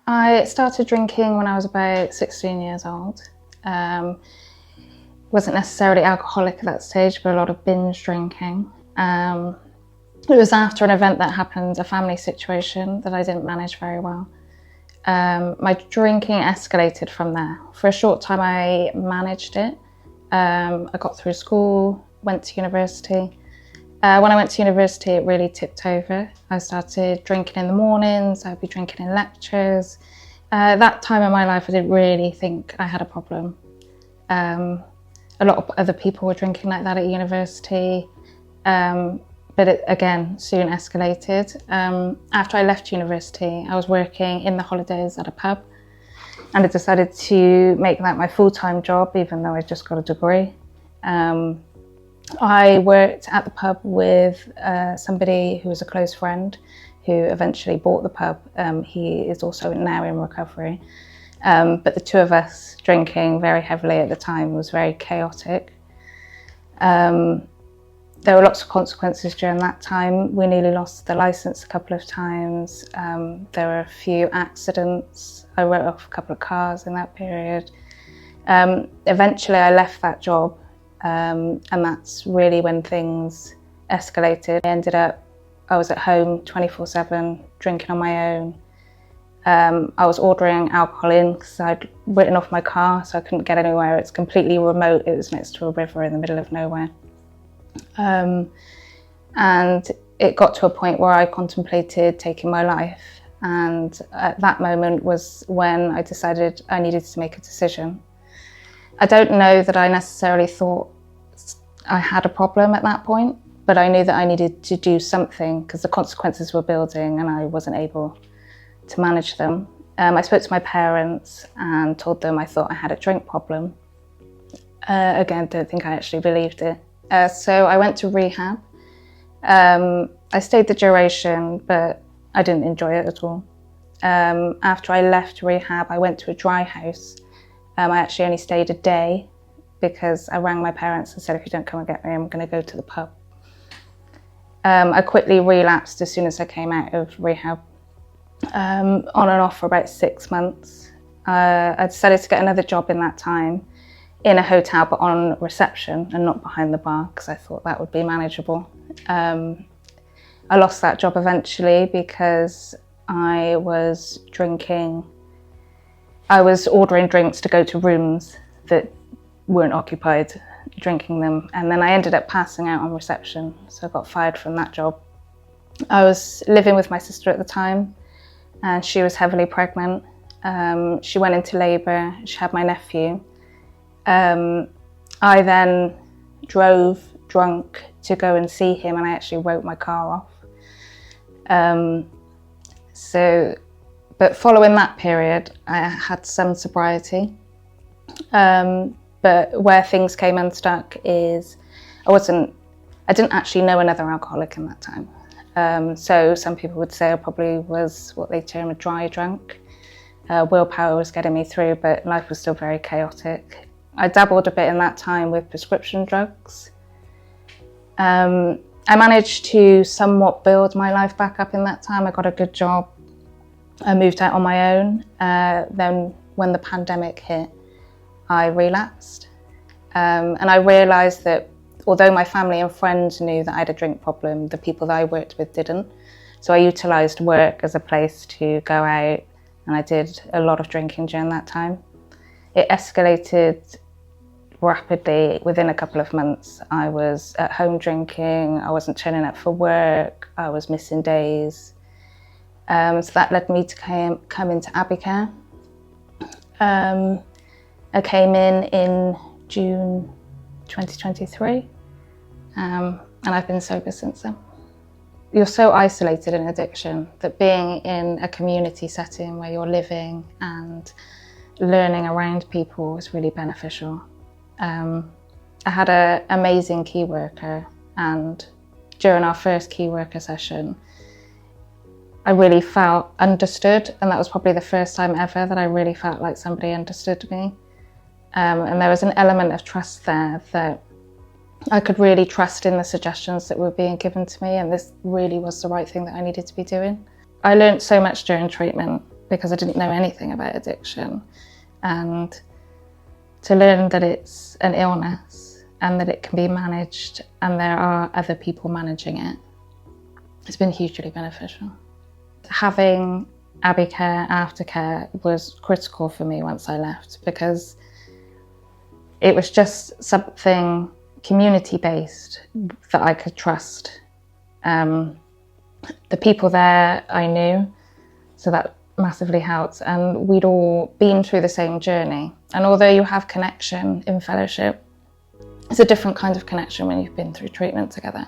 I started drinking when I was about 16 years old. Wasn't necessarily alcoholic at that stage, but a lot of binge drinking. It was after an event that happened, a family situation that I didn't manage very well. My drinking escalated from there. For a short time I managed it. I got through school, went to university. When I went to university, it really tipped over. I started drinking in the mornings, I'd be drinking in lectures. That time in my life, I didn't really think I had a problem. A lot of other people were drinking like that at university, but it, again, soon escalated. After I left university, I was working in the holidays at a pub, and I decided to make that my full-time job, even though I just got a degree. I worked at the pub with somebody who was a close friend who eventually bought the pub. He is also now in recovery. But the two of us drinking very heavily at the time was very chaotic. There were lots of consequences during that time. We nearly lost the licence a couple of times. There were a few accidents. I wrote off a couple of cars in that period. Eventually I left that job. And that's really when things escalated. I was at home 24/7, drinking on my own. I was ordering alcohol in because I'd written off my car, so I couldn't get anywhere. It's completely remote. It was next to a river in the middle of nowhere. And it got to a point where I contemplated taking my life. And at that moment was when I decided I needed to make a decision. I don't know that I necessarily thought I had a problem at that point, but I knew that I needed to do something because the consequences were building and I wasn't able to manage them. I spoke to my parents and told them I thought I had a drink problem. Again, don't think I actually believed it. So I went to rehab. I stayed the duration, but I didn't enjoy it at all. After I left rehab, I went to a dry house. I actually only stayed a day because I rang my parents and said, if you don't come and get me, I'm going to go to the pub. I quickly relapsed as soon as I came out of rehab, on and off for about 6 months. I decided to get another job in that time in a hotel, but on reception and not behind the bar because I thought that would be manageable. I lost that job eventually because I was ordering drinks to go to rooms that weren't occupied, drinking them, and then I ended up passing out on reception, so I got fired from that job. I was living with my sister at the time, and she was heavily pregnant. She went into labour, she had my nephew. I then drove drunk to go and see him, and I actually wrote my car off. But following that period, I had some sobriety. But where things came unstuck is I didn't actually know another alcoholic in that time. So some people would say I probably was what they term a dry drunk. Willpower was getting me through, but life was still very chaotic. I dabbled a bit in that time with prescription drugs. I managed to somewhat build my life back up in that time. I got a good job. I moved out on my own. Then when the pandemic hit, I relapsed. And I realised that although my family and friends knew that I had a drink problem, the people that I worked with didn't. So I utilised work as a place to go out, and I did a lot of drinking during that time. It escalated rapidly. Within a couple of months, I was at home drinking, I wasn't turning up for work, I was missing days. So that led me to come into Abbeycare. I came in June 2023, and I've been sober since then. You're so isolated in addiction that being in a community setting where you're living and learning around people is really beneficial. I had an amazing key worker, and during our first key worker session, I really felt understood, and that was probably the first time ever that I really felt like somebody understood me. And there was an element of trust there that I could really trust in the suggestions that were being given to me, and this really was the right thing that I needed to be doing. I learned so much during treatment. because I didn't know anything about addiction. And to learn that it's an illness and that it can be managed and there are other people managing it, it's been hugely beneficial. Having Abbeycare, aftercare was critical for me once I left, because it was just something community-based that I could trust. The people there I knew, so that massively helped, and we'd all been through the same journey. And although you have connection in fellowship, it's a different kind of connection when you've been through treatment together.